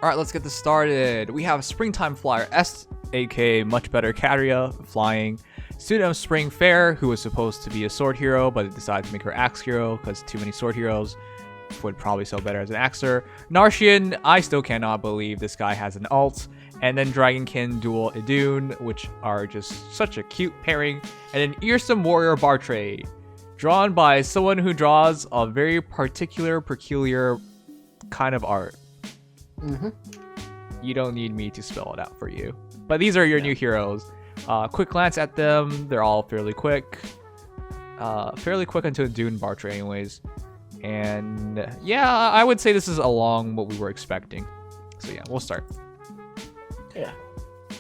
All right, let's get this started. We have Springtime Flyer S, aka Much Better Caria, flying. Student of Spring Fair, who was supposed to be a sword hero, but decided to make her axe hero because too many sword heroes would probably sell better as an axer. Narcian, I still cannot believe this guy has an alt. And then Dragonkin Dual Idunn, which are just such a cute pairing. And then Earsome Warrior Bartre, drawn by someone who draws a very peculiar kind of art. You don't need me to spell it out for you. But these are your new heroes. Quick glance at them, they're all fairly quick. Fairly quick until Idunn Bartre anyways. And yeah, I would say this is along what we were expecting. So yeah, we'll start. Yeah.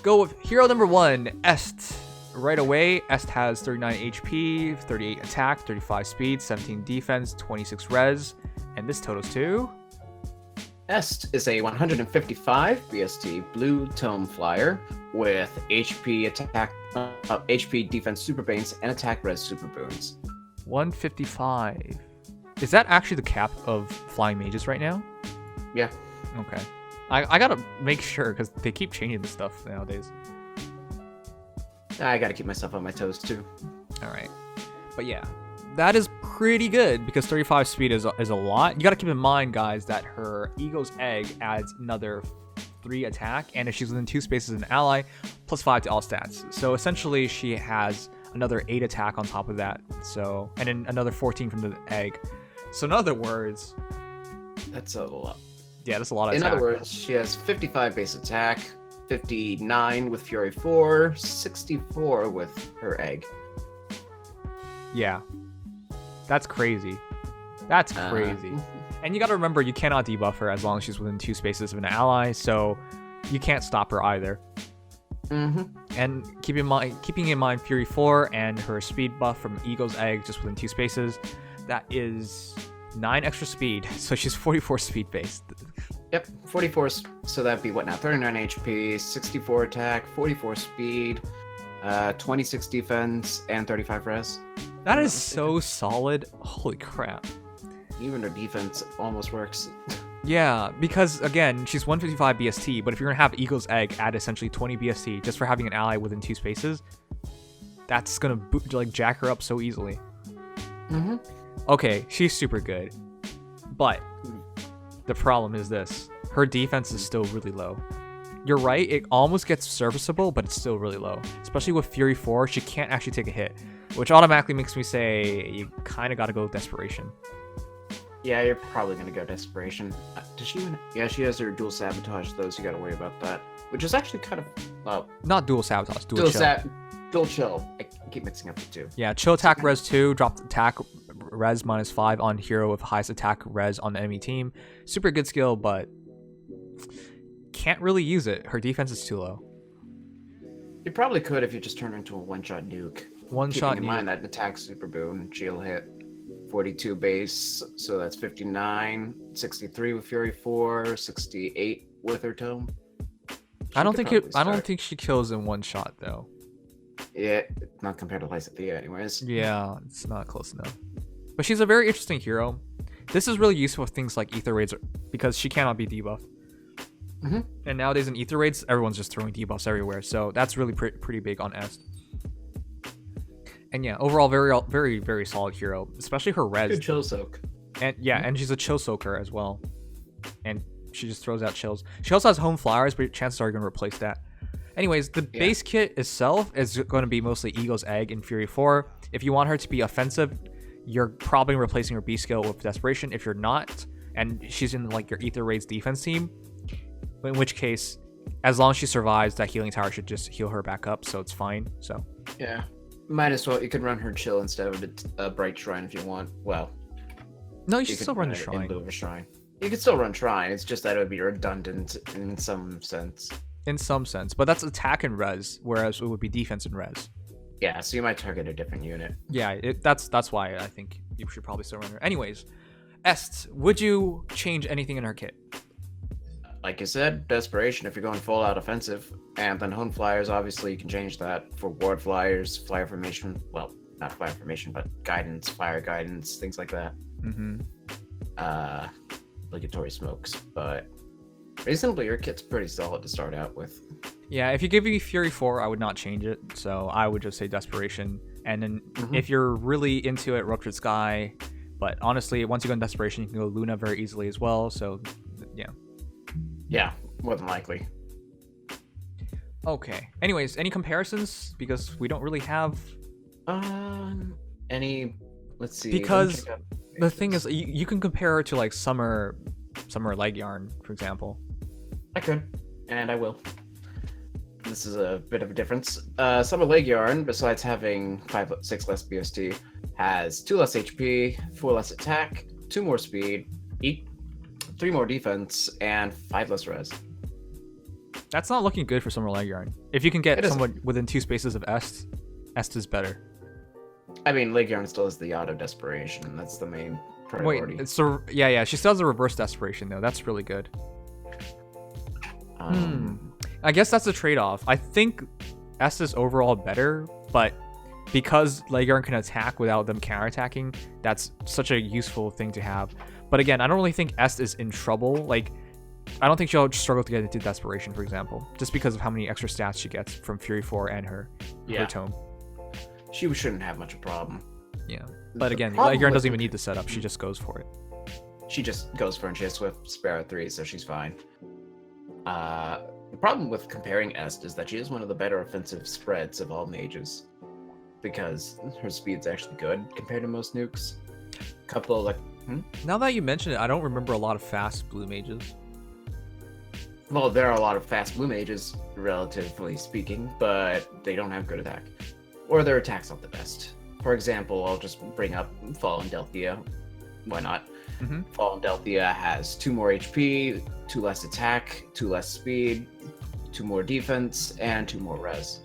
Go with hero number 1, Est. Right away, Est has 39 HP, 38 attack, 35 speed, 17 defense, 26 res. And this totals to... Est is a 155 BST blue tome flyer with HP attack, HP defense super boons and attack res super boons. 155. Is that actually the cap of flying mages right now? Yeah. Okay. I gotta make sure because they keep changing this stuff nowadays. I gotta keep myself on my toes too. All right. But yeah, that is pretty good because 35 speed is a lot. You gotta keep in mind, guys, that her Ego's Egg adds another 3 attack, and if she's within 2 spaces of an ally, plus 5 to all stats. So essentially, she has another 8 attack on top of that. So, and then another 14 from the egg. So in other words, that's a lot. Yeah, that's a lot of attack. attack. In other words, she has 55 base attack, 59 with Fury 4, 64 with her egg. Yeah. That's crazy. That's crazy. And you gotta remember, you cannot debuff her as long as she's within 2 spaces of an ally, so you can't stop her either. And keeping in mind Fury 4 and her speed buff from Ego's Egg just within 2 spaces, that is 9 extra speed, so she's 44 speed based. Yep, 44, so that'd be what now? 39 HP, 64 attack, 44 speed, 26 defense, and 35 res. That is so solid. Holy crap. Even her defense almost works. Yeah, because again, she's 155 BST, but if you're gonna have Ego's Egg add essentially 20 BST just for having an ally within 2 spaces, that's gonna jack her up so easily. Okay, she's super good, but the problem is this: her defense is still really low. You're right, it almost gets serviceable, but it's still really low. Especially with Fury 4, she can't actually take a hit, which automatically makes me say you kind of gotta go with Desperation. Yeah, you're probably gonna go Desperation. Does she even... Yeah, she has her dual sabotage, though, so you gotta worry about that. Which is actually kind of... Well... Not dual sabotage, dual chill. Dual chill. I keep mixing up the two. Yeah, chill attack res 2, drop attack res -5 on hero with highest attack res on the enemy team. Super good skill, but can't really use it. Her defense is too low. You probably could if you just turn her into a one-shot nuke. One-shot nuke. Keeping in mind that attack super boon, she'll hit 42 base, so that's 59, 63 with Fury 4, 68 with her tome. I don't think she kills in one shot though. Yeah, not compared to Lysithea anyways. Yeah, it's not close enough. But she's a very interesting hero. This is really useful with things like Ether Raids because she cannot be debuffed. And nowadays in Ether Raids, everyone's just throwing debuffs everywhere, so that's really pretty big on Est. And yeah, overall, very solid hero, especially her res. Good chill soak. And yeah, and she's a chill soaker as well. And she just throws out chills. She also has home flowers, but chances are you're going to replace that. Anyways, the base kit itself is going to be mostly Ego's Egg and Fury 4. If you want her to be offensive, you're probably replacing her B skill with Desperation. If you're not, and she's in like your Ether Raids defense team, in which case, as long as she survives, that healing tower should just heal her back up, so it's fine. So yeah. Might as well. You can run her chill instead of a bright shrine if you want. Well, no, you should still run the shrine. You can still run shrine. It's just that it would be redundant in some sense. In some sense, but that's attack and res, whereas it would be defense and res. Yeah, so you might target a different unit. Yeah, that's why I think you should probably still run her. Anyways, Est, would you change anything in her kit? Like you said, Desperation if you're going full out offensive. And then Hone Flyers, obviously you can change that for Ward Flyers, Flyer Formation, well, not Flyer Formation, but Guidance, Fire Guidance, things like that. Obligatory smokes, but Reasonably, your kit's pretty solid to start out with. Yeah, if you give me Fury 4, I would not change it. So I would just say Desperation. And then if you're really into it, Ruptured Sky. But honestly, once you go in Desperation, you can go Luna very easily as well. So, yeah. Yeah, more than likely. Okay. Anyways, any comparisons? Because we don't really have... Any... Let's see. Because the thing is, you can compare her to like Summer Leg Yarn, for example. I could, and I will. This is a bit of a difference. Summer Leg Yarn, besides having 6 less BST, has 2 less HP, 4 less attack, 2 more speed, 3 more defense, and 5 less res. That's not looking good for Summer Leg Yarn. If you can get someone within 2 spaces of Est is better. I mean, Leg Yarn still has the auto desperation. That's the main priority. Wait, so yeah, she still has a reverse desperation though. That's really good. I guess that's a trade-off. I think Est is overall better, but because Leg Yarn can attack without them counterattacking, that's such a useful thing to have. But again, I don't really think Est is in trouble. Like, I don't think she'll struggle to get into Desperation, for example, just because of how many extra stats she gets from Fury 4 and her tome. She shouldn't have much of a problem. Yeah, but again, Leg Yarn doesn't even need the setup. She just goes for it. She just goes for it, and she has Swift Sparrow 3, so she's fine. The problem with comparing Est is that she is one of the better offensive spreads of all mages, because her speed's actually good compared to most nukes. Couple of Now that you mention it, I don't remember a lot of fast blue mages. Well, there are a lot of fast blue mages, relatively speaking, but they don't have good attack. Or their attack's not the best. For example, I'll just bring up Fallen Delphia. Why not? Fallen Delphia has 2 more HP, 2 less attack, 2 less speed, 2 more defense, and 2 more res.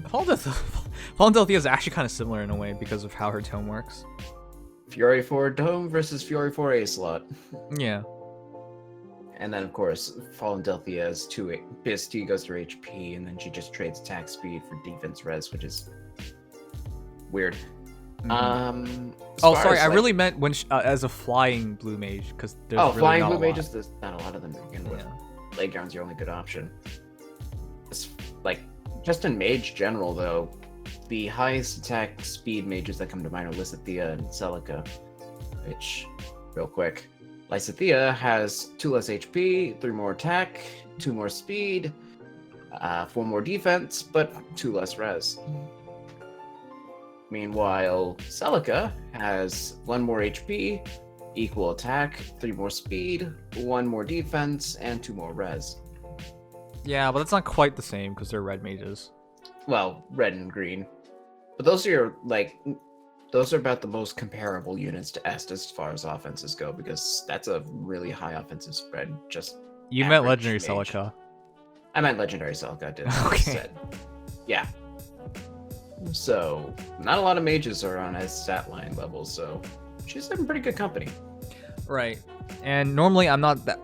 Fallen Delphia is actually kind of similar in a way because of how her tome works. Fury 4 Dome versus Fury 4 A slot. Yeah. And then, of course, Fallen Delphia has 2 BST goes to her HP, and then she just trades attack speed for defense res, which is weird. Sorry, I really meant when as a flying blue mage, because there's really flying not blue a lot. mages. There's not a lot of them to begin with. Leg Yarn's your only good option. It's like just in mage general, though, the highest attack speed mages that come to mind are Lysithea and Celica. Which, real quick, Lysithea has 2 less HP, 3 more attack, 2 more speed, 4 more defense, but 2 less res. Meanwhile, Celica has 1 more HP, equal attack, 3 more speed, 1 more defense, and 2 more res. Yeah, but that's not quite the same because they're red mages. Well, red and green. But those are those are about the most comparable units to Est as far as offenses go, because that's a really high offensive spread. Just you meant Legendary Celica. I meant Legendary Celica, I did. Okay. Yeah. So, not a lot of mages are on Est stat line level, so she's in pretty good company. Right. And normally I'm not that,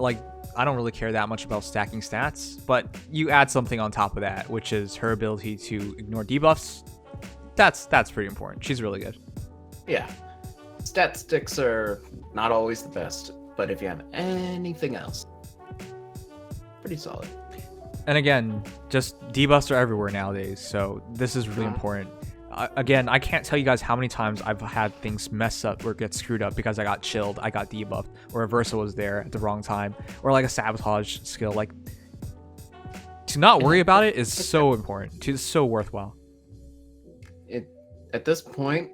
I don't really care that much about stacking stats, but you add something on top of that, which is her ability to ignore debuffs. That's pretty important. She's really good. Yeah. Stat sticks are not always the best, but if you have anything else, pretty solid. And again, just debuffs are everywhere nowadays, so this is really important. Again, I can't tell you guys how many times I've had things mess up or get screwed up because I got chilled, I got debuffed, or a Versa was there at the wrong time, or like a sabotage skill. Like, to not worry about it is so important. It's so worthwhile. At this point,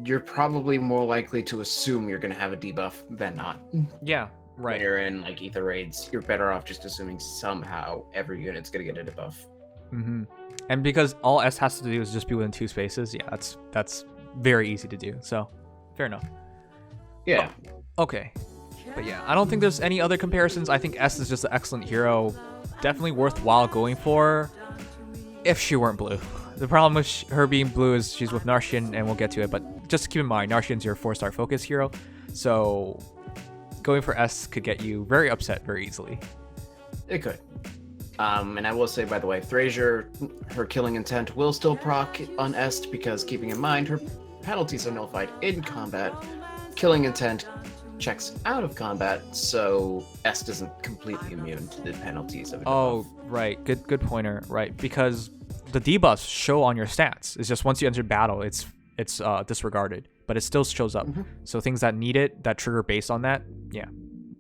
you're probably more likely to assume you're going to have a debuff than not. Yeah, right. When you're in like ether raids, you're better off just assuming somehow every unit's going to get a debuff. And because all S has to do is just be within 2 spaces, yeah, that's very easy to do. So, fair enough. Yeah. Oh, okay. But yeah, I don't think there's any other comparisons. I think S is just an excellent hero. Definitely worthwhile going for if she weren't blue. The problem with her being blue is she's with Narcian, and we'll get to it. But just keep in mind, Narcian's your 4-star focus hero. So, going for S could get you very upset very easily. It could. And I will say, by the way, Thrasier, her killing intent will still proc on Est, because keeping in mind her penalties are nullified in combat. Killing intent checks out of combat, so Est isn't completely immune to the penalties of a Oh, debuff. right. Good pointer. Right, because the debuffs show on your stats. It's just once you enter battle, it's disregarded, but it still shows up. So things that need it, that trigger based on that, yeah,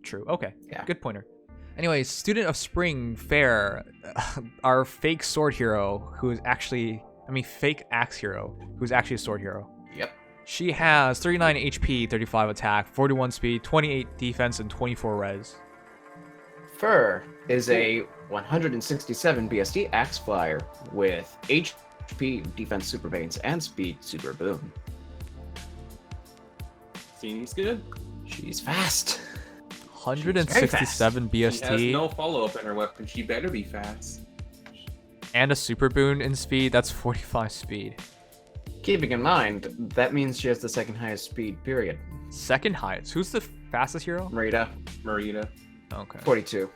true. Okay, Yeah. good pointer. Anyway, Student of Spring Fair, our fake sword hero, who is actually, fake axe hero, who's actually a sword hero. Yep. She has 39 HP, 35 attack, 41 speed, 28 defense, and 24 res. Fur is a 167 BSD axe flyer with HP, defense super veins, and speed super boom. Seems good. She's fast. 167 BST. She has no follow-up in her weapon. She better be fast. And a super boon in speed. That's 45 speed. Keeping in mind, that means she has the second highest speed, period. Second highest. Who's the fastest hero? Marita, Marita. Okay. 42.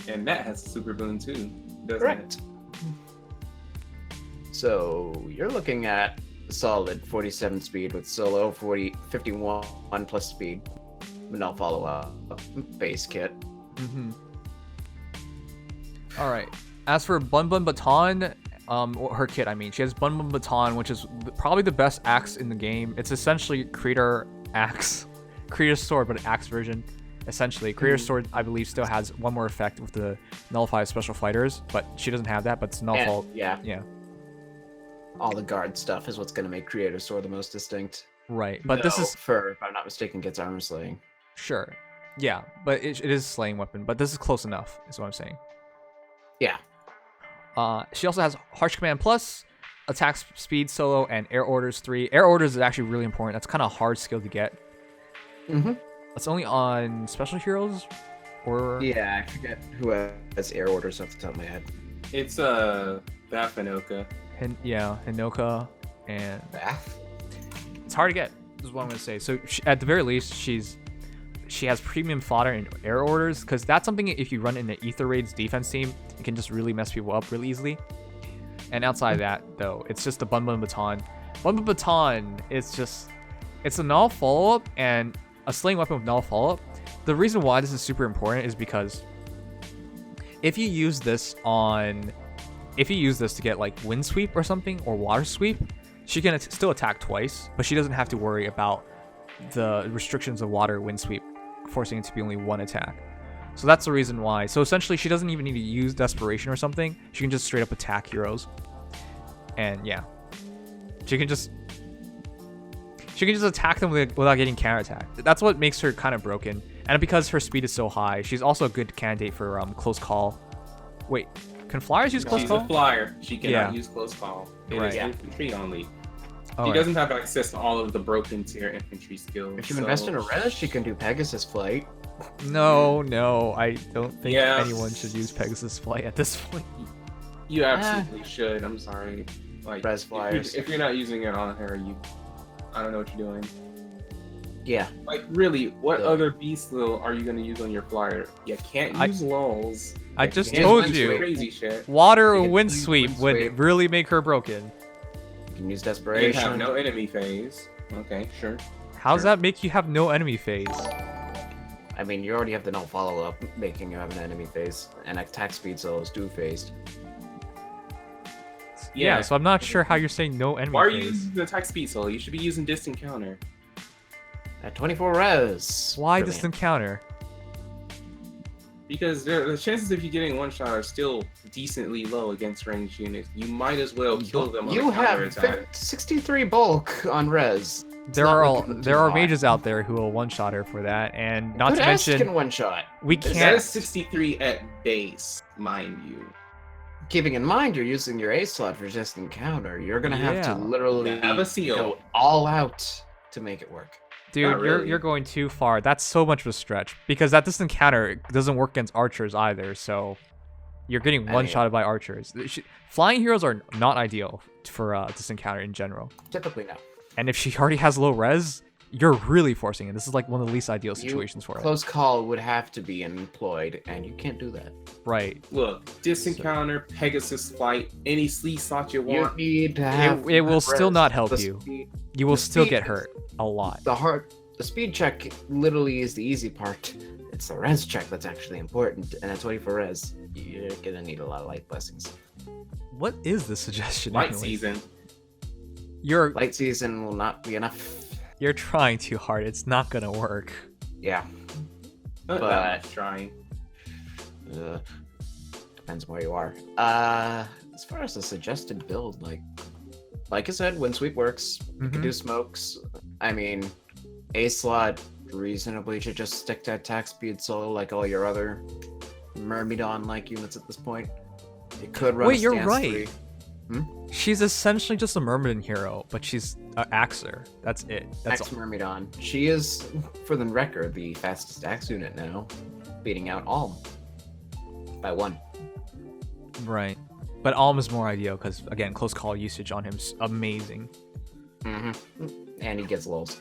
And that has a super boon too, doesn't Correct. it? So you're looking at solid 47 speed with solo, 51 plus speed. No follow-up. Base kit. All right. As for Bun Bun Baton, her kit, she has Bun Bun Baton, which is probably the best axe in the game. It's essentially Creator axe, Creator sword, but an axe version. Essentially, Creator sword, I believe, still has one more effect with the nullify of special fighters, but she doesn't have that. But it's nullify. Yeah. All the guard stuff is what's going to make Creator sword the most distinct. Right, but this is Fur, if I'm not mistaken, gets armor slaying. sure. Yeah, but it is a slaying weapon. But this is close enough, is what I'm saying. Yeah. She also has Harsh Command Plus, Attack Speed Solo, and Air Orders 3. Air Orders is actually really important. That's kind of a hard skill to get. It's only on special heroes, or Yeah, I forget who has air orders off the top of my head. It's Bafanoka. Hinoka, and Bath? it's hard to get. Is what I'm gonna say. So at the very least, she has premium fodder and air orders, because that's something if you run in the Ether Raid's defense team, it can just really mess people up really easily. And outside of that, though, it's just the Bun Bun Baton. Bun Bun Baton, it's a null follow-up and a slaying weapon with null follow-up. The reason why this is super important is because if you use this to get like wind sweep or something, or water sweep, she can still attack twice, but she doesn't have to worry about the restrictions of water wind sweep forcing it to be only one attack. So that's the reason why. So essentially, she doesn't even need to use desperation or something. She can just straight up attack heroes. And yeah, she can just attack them without getting counterattacked. That's what makes her kind of broken. And because her speed is so high, she's also a good candidate for close call. Wait, can flyers use close call? She's a flyer. She cannot use close call. It Right. is infantry only. Oh, She right. doesn't have access to all of the broken tier infantry skills. If you invest in a res, she can do Pegasus flight. No, I don't think Yeah. anyone should use Pegasus Flight at this point. You absolutely should. I'm sorry. Like, Res flyers. If you're not using it on her, I don't know what you're doing. Yeah. Like, really, what Yeah. other beast little are you gonna use on your flyer? You can't use lulls. I just can't told use you, Crazy shit. water You or can wind use sweep wind would sweep. really make her broken. You can use You desperation. have no enemy phase. Okay, sure. How does Sure. that make you have no enemy phase? I mean, you already have the no follow-up, making you have an enemy phase, and attack speed solos do phased. Yeah, so I'm not sure how you're saying no enemy Why are you phase. using the attack speed solo? You should be using distant counter. At 24 res. Why Brilliant. distant counter? Because the chances of you getting one shot are still decently low against ranged units. You might as well kill them on You a counter have attack. 63 bulk on res. There not are looking too there are high. mages out there who will one-shot her for that, and not Good to Est mention can one shot. we That can't. is 63 at base, mind you. Keeping in mind you're using your A slot for just encounter, you're gonna have to Yeah. literally Have a seal. go all out to make it work. Dude, Not really. you're going too far. That's so much of a stretch because that distant counter doesn't work against archers either. So you're getting I one-shotted by archers. Flying heroes are not ideal for distant counter in general. Typically no. And if she already has low res, you're really forcing it. This is like one of the least ideal situations for it. Close call would have to be employed, and you can't do that. Right. Look, distant counter, Pegasus flight, any sleeve slot you You want. need to have. It will still res. not help The you. speed- You will the still speed get is- hurt a lot. The hard the speed check literally is the easy part. It's the res check that's actually important, and at 24 res, you're gonna need a lot of light blessings. What is the suggestion? Light anyways? season. Light season will not be enough. You're trying too hard. It's not gonna work. Yeah. Not But- that much trying. Depends where you are. As far as the suggested build, like I said, wind sweep works. You can Mhm. do smokes. I mean, A slot reasonably should just stick to attack speed solo like all your other Myrmidon-like units at this point. It could run. Wait, a you're stance right. 3. She's essentially just a Myrmidon hero, but she's an Axer. That's it. That's Axe all. Myrmidon. She is, for the record, the fastest axe unit now, beating out Alm by 1. Right. But Alm is more ideal because, again, close call usage on him's amazing. And he gets lulls.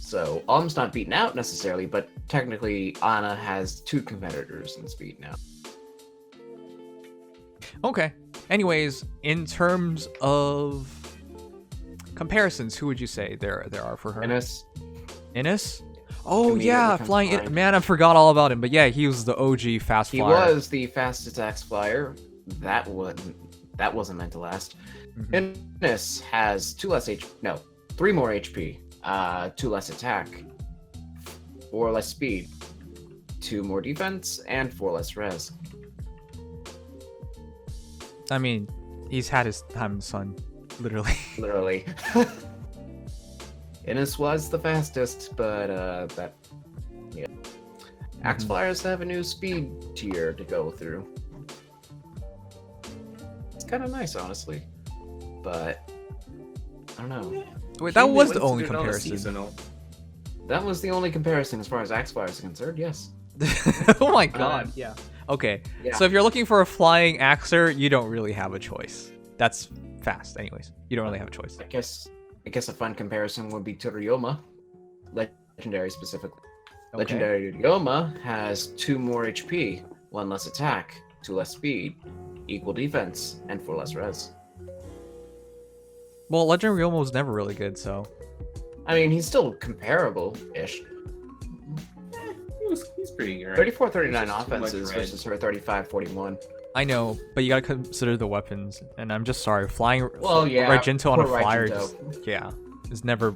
So Alm's not beaten out necessarily, but technically Anna has 2 competitors in speed now. Okay. Anyways, in terms of comparisons, who would you say there are for her? Innis? Oh Immediately yeah, comes flying. to mind. Man, I forgot all about him. But yeah, he was the OG fast He flyer. was the fastest axe flyer. That wasn't meant to last. Mhm. Innis has 3 more HP, 2 less attack, 4 less speed, 2 more defense, and 4 less res. I mean, he's had his time in the sun, literally. Literally. Innis was the fastest, but Axe Flyers have a new speed tier to go through. It's kind of nice, honestly, but I don't know. Wait, that was the Humans only did it on a comparison. seasonal. That was the only comparison as far as Axe Flyers are concerned. Yes. Oh my god. Yeah. Okay. Yeah. So if you're looking for a flying Axer, you don't really have a choice. That's fast, anyways. You don't really have a choice. I guess a fun comparison would be to Ryoma, legendary specifically. Okay. Legendary Ryoma has 2 more HP, 1 less attack, 2 less speed, equal defense, and 4 less res. Well, Legendary Ryoma was never really good, so. I mean, he's still comparable-ish. He's pretty good. 34-39 It's just too much offenses red. versus her 35-41. I know, but you gotta consider the weapons, and I'm just sorry, flying Well, yeah, Reginto on a poor flyer, Reginto. just, yeah, it's never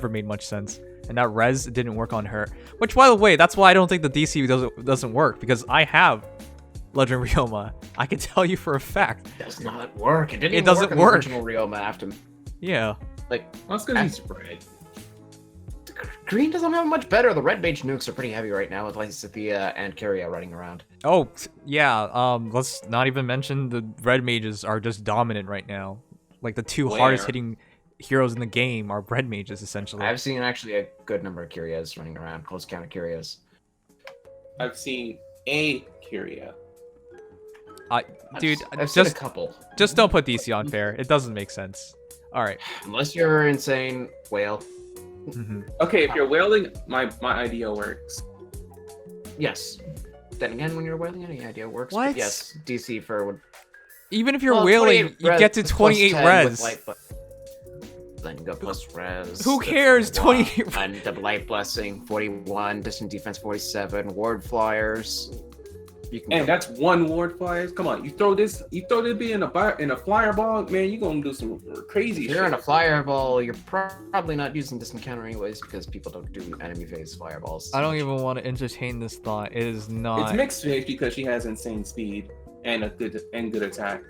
made much sense. And that res didn't work on her, which, by the way, that's why I don't think the DC doesn't work, because I have Legend Ryoma. I can tell you for a fact. Does not work. It didn't It even doesn't work. In the work. original Ryoma after. Yeah. Like, Well, it's because he's red. green doesn't have much better. The red mage nukes are pretty heavy right now with Lysithea and Kyria running around. Oh, yeah. Let's not even mention the red mages are just dominant right now. Like the 2 Where? hardest hitting heroes in the game are red mages, essentially. I've seen actually a good number of Kyrias running around, close counter Kyrias. I've seen a Kyria. Dude, I've seen a just couple. don't put DC on fair. It doesn't make sense. All right. Unless you're insane whale. Mhm. Okay, if you're wailing, my idea works. Yes. Then again, when you're whaling, any idea works. What? But yes, DC for would. Even if you're Well, whaling, 28 you res get to plus 28 10 res. with light then you go plus res. Who that's cares? 41, 28 and the light blessing 41, distant defense 47, ward flyers. You can And go- that's 1 ward flyers. Come on, you throw this bit in a flyer ball, man. You gonna do some crazy if shit. you're in a fireball, you're probably not using distant counter anyways because people don't do enemy phase fireballs. I don't even want to entertain this thought. It is not. It's mixed phase because she has insane speed and a good attack.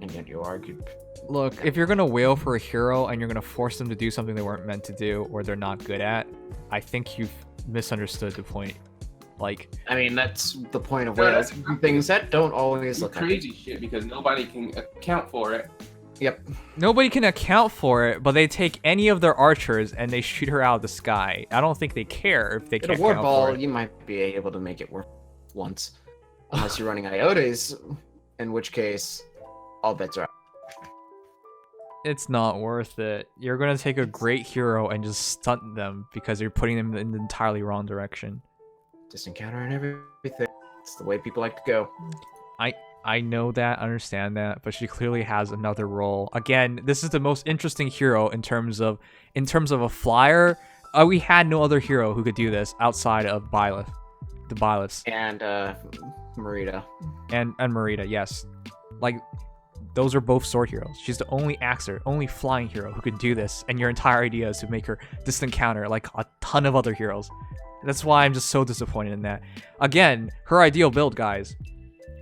And yet you argue. Look, if you're gonna wail for a hero and you're gonna force them to do something they weren't meant to do or they're not good at, I think you've misunderstood the point. Like, I mean, that's the point of No, whales. that's- Things that don't always It's look crazy shit because nobody can account for it. Yep. nobody can account for it, but they take any of their archers and they shoot her out of the sky. I don't think they care if they In can't a ward account ball, for it. you might be able to make it work once. Unless you're running iotes, in which case, all bets are out. It's not worth it. You're gonna take a great hero and just stunt them because you're putting them in the entirely wrong direction. Distant counter and everything. It's the way people like to go. I know that, understand that, but she clearly has another role. Again, this is the most interesting hero in terms of a flyer. we had no other hero who could do this outside of Byleth, the Byleths, And Marita. and Marita. Yes, like those are both sword heroes. She's the only axer, only flying hero who can do this, and your entire idea is to make her distant counter like a ton of other heroes. That's why I'm just so disappointed in that. Again, her ideal build, guys.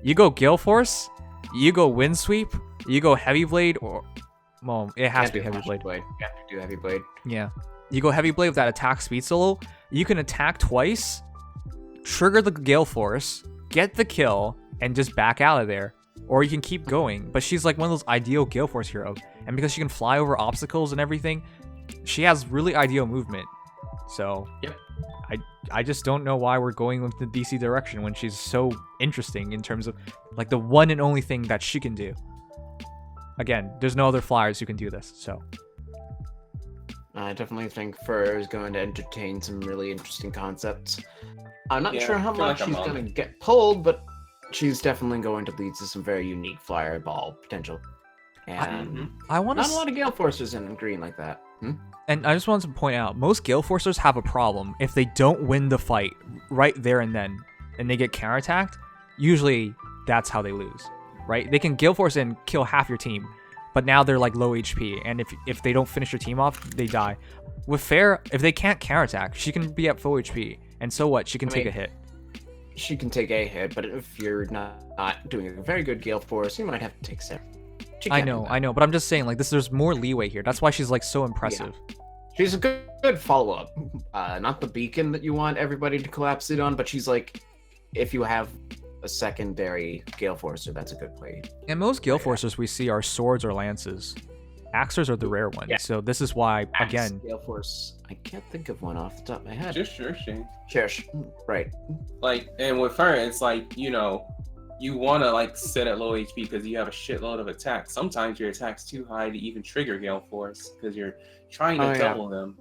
You go Gale Force, you go Wind Sweep, you go Heavy Blade, or well, it has to be Heavy Blade. You have to do Heavy Blade. Yeah, you go Heavy Blade with that attack speed solo. You can attack twice, trigger the Gale Force, get the kill, and just back out of there. Or you can keep going. But she's like one of those ideal Gale Force heroes, and because she can fly over obstacles and everything, she has really ideal movement. So yep. I just don't know why we're going with the DC direction when she's so interesting in terms of like the one and only thing that she can do. Again, there's no other flyers who can do this, so. I definitely think Fur is going to entertain some really interesting concepts. I'm not sure how much she's going to get pulled, but she's definitely going to lead to some very unique fireball potential. And I want not a lot of Gale Forcers in green like that. And I just wanted to point out, most Gale Forcers have a problem. If they don't win the fight right there and then, and they get counterattacked, usually that's how they lose, right? They can Gale Force and kill half your team, but now they're like low HP, and if they don't finish your team off, they die. With Fair, if they can't counterattack, she can be at full HP, and so what? She can take a hit. She can take a hit, but if you're not doing a very good Gale Force, you might have to take 7. I know, but I'm just saying, like, there's more leeway here. That's why she's like so impressive. Yeah. She's a good follow-up. Not the beacon that you want everybody to collapse it on, but she's like, if you have a secondary Gale Forcer, that's a good play. And most Gale Forcers we see are swords or lances. Axers are the rare ones. Yeah. So this is why, again... Gale Force, I can't think of one off the top of my head. Just Cherishing. Right. Like, and with her, it's like, you know, you want to like sit at low HP because you have a shitload of attacks. Sometimes your attack's too high to even trigger Gale Force because you're trying to double them.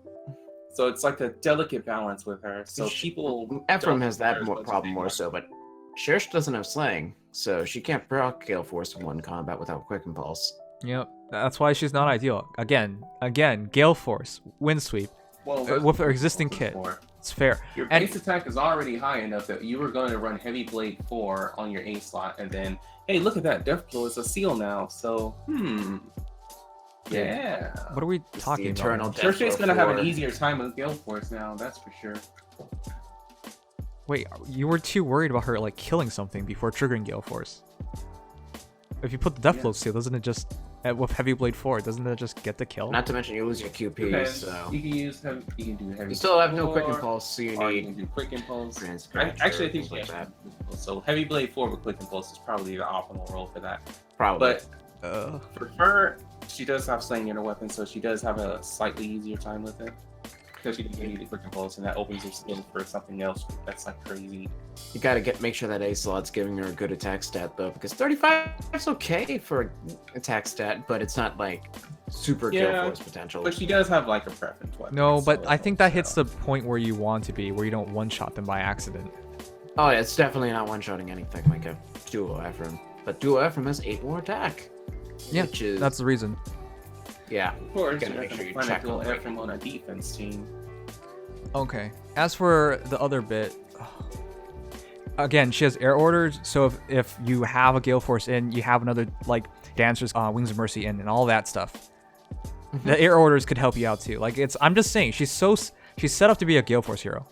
So it's like a delicate balance with her. So people... Ephraim has that problem more so, but Cherish doesn't have Slaying, so she can't proc Gale Force in one combat without Quick Impulse. Yep, that's why she's not ideal. Again, Gale Force, Wind Sweep, with her existing kit. It's fair. Your base attack is already high enough that you were going to run Heavy Blade 4 on your A slot, and then, hey, look at that, Death Blow is a seal now, so, yeah. What are we talking about? Cherishing's going to have an easier time with Gale Force now, that's for sure. Wait, you were too worried about her, like, killing something before triggering Gale Force. If you put the Death Blow seal, doesn't it just... with Heavy Blade 4, doesn't it just get the kill? Not to mention you lose your QP, so... You can use heavy, you can do Heavy You still have no Quick Impulse, so you need... You can do Quick Impulse. Actually, I think like that. So Heavy Blade 4 with Quick Impulse is probably the optimal role for that. Probably. But for her, she does have Slaying in her weapon, so she does have a slightly easier time with it. Because she can give you the Quick Impulse, and that opens her skin for something else that's like crazy. You gotta make sure that A slot's giving her a good attack stat though, because 35 is okay for attack stat, but it's not like super Gale Force potential. But she does have like a preference weapon. No, but I think that hits the point where you want to be, where you don't one-shot them by accident. Oh, yeah, it's definitely not one-shotting anything like a duo Ephraim. But duo Ephraim has 8 more attack. Yeah, that's the reason. Yeah, of course, gotta make sure you check duo Ephraim on a defense team. Okay. As for the other bit, again, she has air orders, so if you have a Gale Force in, you have another like Dancer's Wings of Mercy in, and all that stuff. The air orders could help you out too. Like I'm just saying, she's set up to be a Gale Force hero.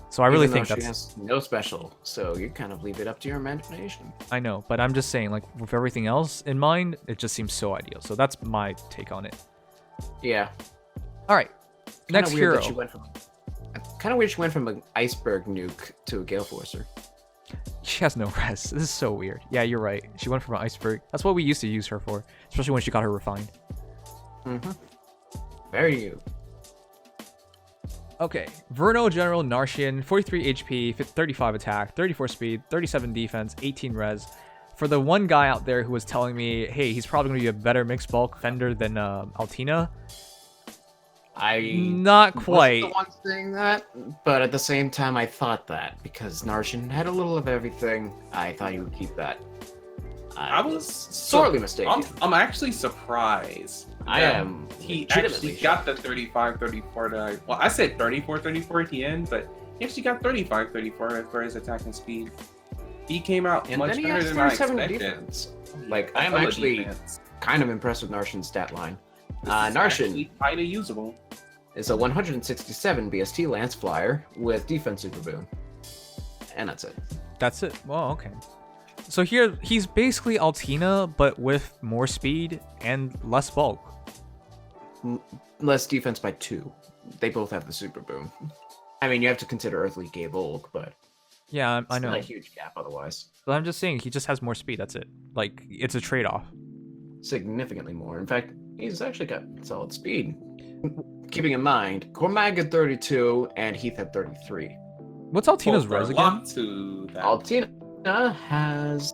So I really think she has no special, so you kind of leave it up to your imagination. I know, but I'm just saying, like with everything else in mind, it just seems so ideal. So that's my take on it. Yeah. All right. Next hero. Kind of weird she went from an Iceberg nuke to a Gale Forcer. She has no res. This is so weird. Yeah, you're right. She went from an Iceberg. That's what we used to use her for, especially when she got her refined. Very new. Okay. Verno General Narcian, 43 HP, 35 attack, 34 speed, 37 defense, 18 res. For the one guy out there who was telling me, hey, he's probably going to be a better mixed bulk fender than Altina. Not quite. I was the one saying that, but at the same time, I thought that because Narcian had a little of everything. I thought you would keep that. I was sorely mistaken. I'm actually surprised I am. He legitimately actually got the 35-34 well, I said 34-34 at the end, but he actually got 35-34 for his attacking speed. He came out And much then he better has than I 37 expected. defense. Like, I am actually kind of impressed with Narcian's stat line. Narcian kind of usable. is a 167 BST Lance Flyer with Defense Super Boom. And that's it. That's it. Well, okay. So here, he's basically Altina, but with more speed and less bulk. Less defense by 2. They both have the Super Boom. I mean, you have to consider Earthly Gay bulk, but Yeah, I it's know. not a huge gap otherwise. But I'm just saying, he just has more speed. That's it. Like, it's a trade-off. Significantly more. In fact, he's actually got solid speed. Keeping in mind, Cormag at 32 and Heath at 33. What's Altina's res again? To that. Altina has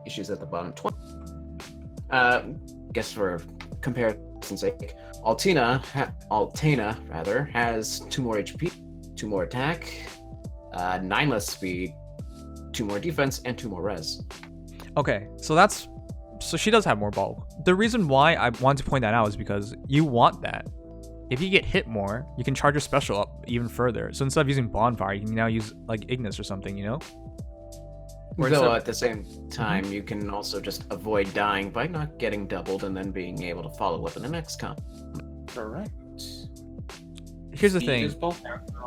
issues at the bottom. 20. Guess for comparison's sake, Altina has 2 more HP, 2 more attack, 9 less speed, 2 more defense, and 2 more res. Okay, so she does have more bulk. The reason why I want to point that out is because you want that. If you get hit more, you can charge your special up even further. So instead of using Bonfire, you can now use like Ignis or something, you know? Though at the same time, you can also just avoid dying by not getting doubled and then being able to follow up in the next comp. Correct. Here's the Speed thing. is both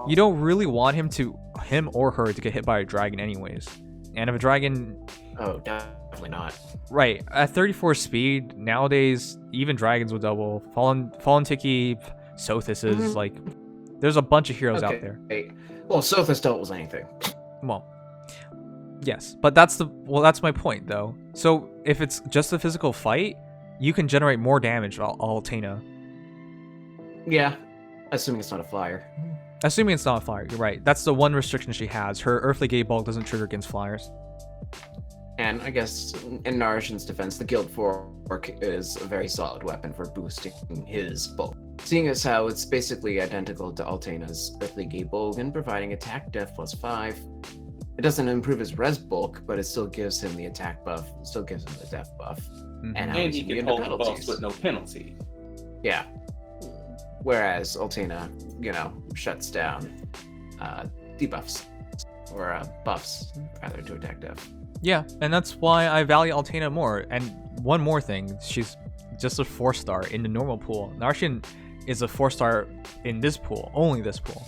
You don't really want him or her to get hit by a dragon anyways. And if a dragon... Oh, definitely not. Right, at 34 speed, nowadays, even dragons will double. Fallen Tiki, Sothis is like... There's a bunch of heroes out there. Well, Sothis doubles anything. Well, yes, but that's my point though. So if it's just a physical fight, you can generate more damage with Altina. Yeah, assuming it's not a flyer. Assuming it's not a flyer, you're right. That's the one restriction she has. Her Earthly Gate bulk doesn't trigger against flyers. And I guess in Narcian's defense, the Guild Fork is a very solid weapon for boosting his bulk. Seeing as how it's basically identical to Altina's Earthly Gate bulk and providing attack def +5. It doesn't improve his res bulk, but it still gives him the attack buff, still gives him the def buff. And he can hold the buffs with no penalty. Yeah. Whereas Altina, shuts down debuffs. Or buffs, rather, to attack def. Yeah, and that's why I value Altina more. And one more thing, she's just a 4-star in the normal pool. Narcian is a 4-star in this pool, only this pool.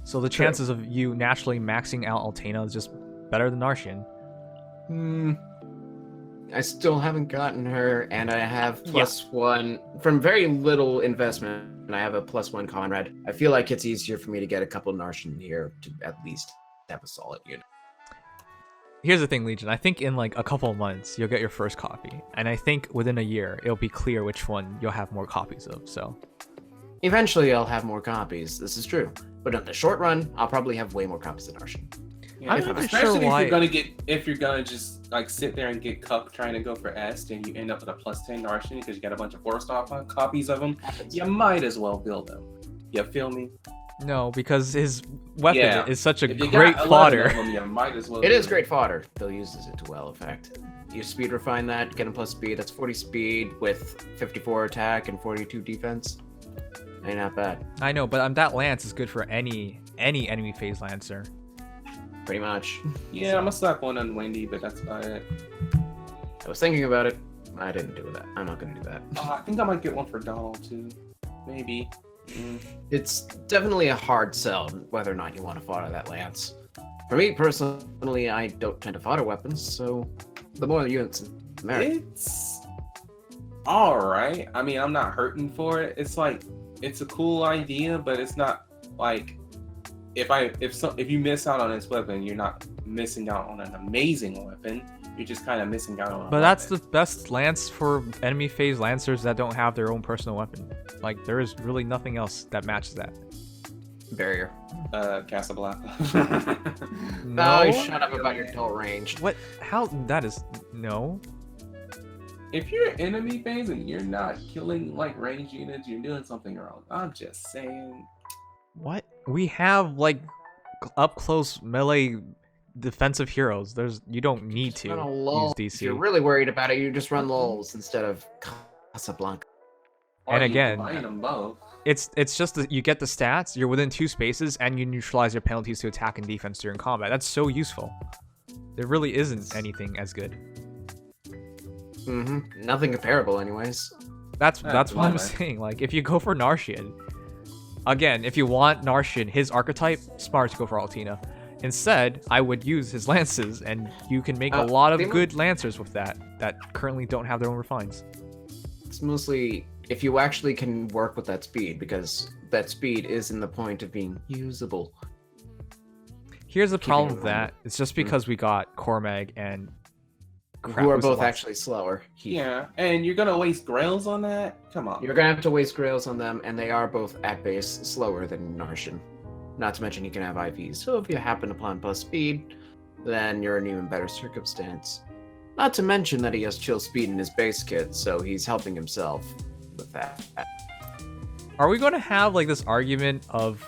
So the chances of you naturally maxing out Altina is just better than Narcian. I still haven't gotten her, and I have +1 from very little investment. And I have a +1 Conrad. I feel like it's easier for me to get a couple Narcian here to at least have a solid unit. Here's the thing, Legion. I think in like a couple of months you'll get your first copy, and I think within a year it'll be clear which one you'll have more copies of. So eventually I'll have more copies. This is true, but in the short run, I'll probably have way more copies than Narcian. Yeah, I'm not especially sure why. if you're gonna just like sit there and get cucked trying to go for S, and you end up with a +10 Narcian because you got a bunch of 4-star copies of them. You might as well build them. You feel me? no, because his weapon is such a If you great got 11 fodder. of them, you might as well. It do is great fodder. They'll use it to well effect. You speed refine that, get him plus speed. That's 40 speed with 54 attack and 42 defense. Ain't not bad. I know, but that lance is good for any enemy phase lancer. Pretty much. Yeah, I'm gonna slap one on Wendy, but that's about it. I was thinking about it. I didn't do that. I'm not gonna do that. I think I might get one for Donald too. Maybe. It's definitely a hard sell whether or not you want to fodder that lance. For me personally, I don't tend to fodder weapons, so the more units, the merrier. It's all right. I mean, I'm not hurting for it. It's like it's a cool idea, but it's not like if you miss out on this weapon, you're not missing out on an amazing weapon. You're just kind of missing out on. But that's the best lance for enemy phase lancers that don't have their own personal weapon. Like there is really nothing else that matches that. Barrier. Casablanca. No. Oh, shut up about your dull range. What? How? That is no. If you're enemy phase and you're not killing like range units, you're doing something wrong. I'm just saying. What? We have like up close melee defensive heroes. You don't need to use DC. If you're really worried about it, you just run lulls instead of Casablanca. Or And you again, combine them both. it's just that you get the stats, you're within 2 spaces, and you neutralize your penalties to attack and defense during combat. That's so useful. There really isn't anything as good. Nothing comparable, anyways. That's what I'm moment. saying. Like, if you go for Narcian, again, if you want Narcian, his archetype, smart to go for Altina. Instead, I would use his lances, and you can make a lot of good lancers with that currently don't have their own refines. It's mostly if you actually can work with that speed, because that speed is in the point of being usable. Here's the problem with in mind. that. It's just because we got Cormag and Who are who's the both last- actually slower. Yeah, and you're gonna waste grails on that? Come on. You're gonna have to waste grails on them, and they are both at base slower than Narcian. Not to mention you can have IVs, so if you happen upon plus speed, then you're in even better circumstance. Not to mention that he has chill speed in his base kit, so he's helping himself with that. Are we going to have like this argument of,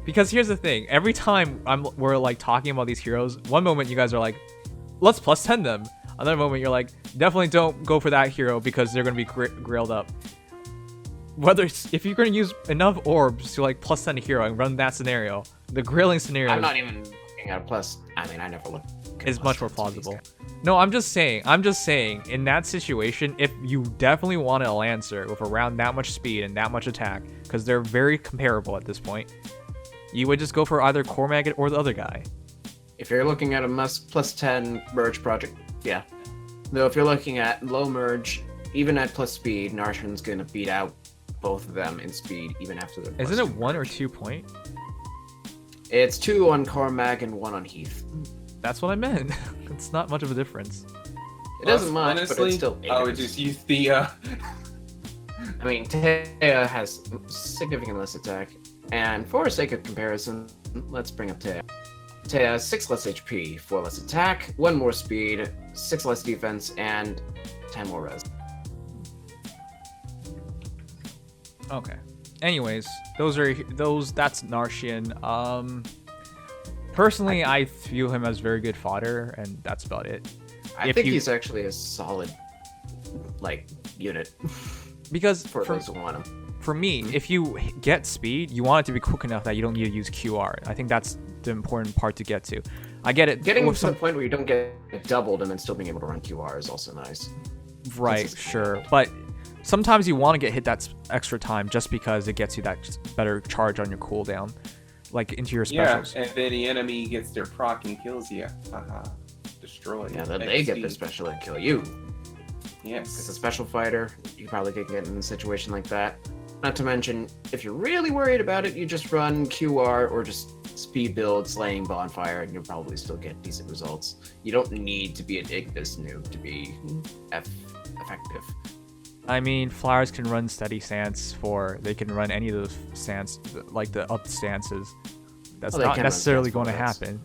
because here's the thing, every time we're like talking about these heroes, one moment you guys are like, let's plus 10 them. Another moment you're like, definitely don't go for that hero because they're going to be grailed up. If you're going to use enough orbs to like plus 10 a hero and run that scenario, the grailing scenario I'm not even looking at a plus. I mean, I never look. at is plus much more 10s to these plausible. guys. No, I'm just saying, in that situation, if you definitely want a Lancer with around that much speed and that much attack, because they're very comparable at this point, you would just go for either Cormag or the other guy. If you're looking at a plus 10 merge project, yeah. Though if you're looking at low merge, even at plus speed, Narcian's gonna beat out both of them in speed, even after the. Isn't it 1 or 2 point? It's 2 on Cormag and 1 on Heath. That's what I meant. It's not much of a difference. It doesn't much, but it's still. I would just use the. I mean, Taya has significant less attack, and for sake of comparison, let's bring up Taya. Taya has 6 less HP, 4 less attack, 1 more speed, 6 less defense, and 10 more res. Okay. Anyways, that's Narcian. Personally, I view him as very good fodder, and that's about it. I think he's actually a solid, unit Because for those who want him. For me, if you get speed, you want it to be quick enough that you don't need to use QR. I think that's the important part to get to. I get it. Getting to the point where you don't get doubled and then still being able to run QR is also nice. Right, sure. But sometimes you want to get hit that extra time just because it gets you that better charge on your cooldown, like into your specials. Yeah, and then the enemy gets their proc and kills you. Haha. Destroyed. Yeah, then they get their special and kill you. Yes. As a special fighter, you probably could get in a situation like that. Not to mention, if you're really worried about it, you just run QR or just speed build, slaying bonfire, and you'll probably still get decent results. You don't need to be an Ignis noob to be effective. I mean, Flowers can run steady stance they can run any of those stance, like the up stances. That's not necessarily going to happen.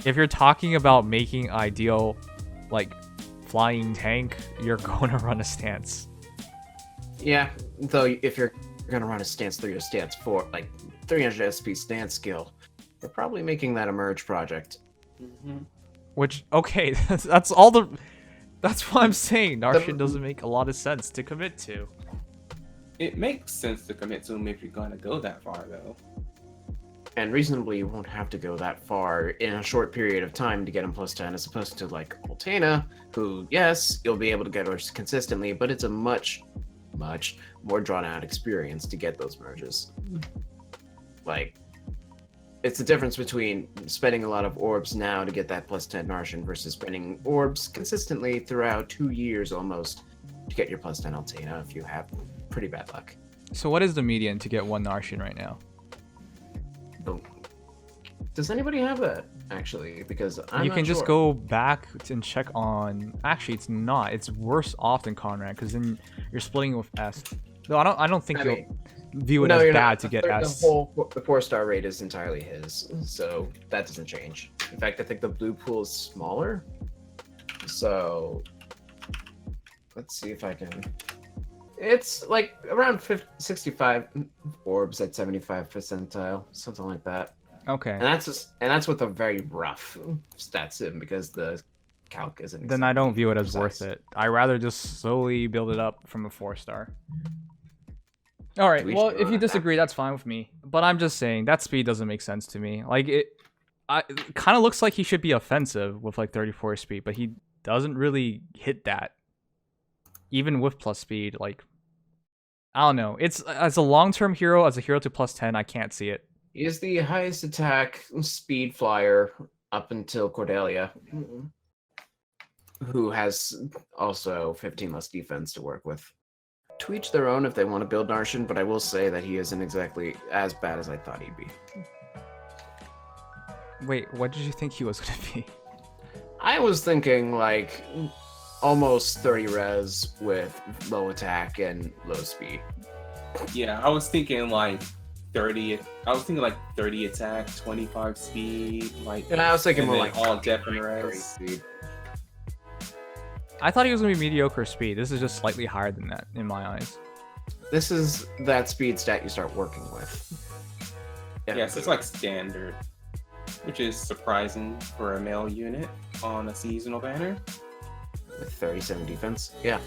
If you're talking about making ideal, flying tank, you're going to run a stance. Yeah, though if you're going to run a stance 3 or stance 4, 300 SP stance skill, you're probably making that a merge project. Mm-hmm. Which, okay, that's what I'm saying. Narcian doesn't make a lot of sense to commit to. It makes sense to commit to him if you're going to go that far, though. And reasonably, you won't have to go that far in a short period of time to get him plus 10, as opposed to, Altena, who, yes, you'll be able to get her consistently, but it's a much more drawn-out experience to get those merges. It's the difference between spending a lot of orbs now to get that plus 10 Narcian versus spending orbs consistently throughout 2 years almost to get your plus 10 Altena if you have pretty bad luck. So what is the median to get 1 Narcian right now? Does anybody have that, actually? Because I'm You can not just sure. go back and check on... Actually, it's not. It's worse off than Conrad, because then you're splitting it with S. No, I don't think you'll view it as you're bad not. to get the S. The 4-star rate is entirely his, so that doesn't change. In fact, I think the blue pool is smaller. So let's see if I can. It's around 65 orbs at 75 percentile, something like that. Okay. And that's with a very rough stat sim, because the calc isn't. Then I don't view it as precise. worth it. I rather just slowly build it up from a 4-star. All right. To each Well, their if own, you I think. disagree, that's fine with me. But I'm just saying that speed doesn't make sense to me. Like it kind of looks like he should be offensive with like 34 speed, but he doesn't really hit that. Even with plus speed, like I don't know. It's as a long-term hero, as a hero to plus 10, I can't see it. He is the highest attack speed flyer up until Cordelia, who has also 15 less defense to work with. To each their own if they want to build Narcian, but I will say that he isn't exactly as bad as I thought he'd be. Wait, what did you think he was gonna be? I was thinking like almost 30 res with low attack and low speed. Yeah, I was thinking like 30. I was thinking like 30 attack, 25 speed, like. And I was thinking and more then like all depth and 30 res. speed. I thought he was gonna be mediocre speed. This is just slightly higher than that in my eyes. This is that speed stat you start working with. Yes, it's like standard, which is surprising for a male unit on a seasonal banner. with 37 defense. Yeah.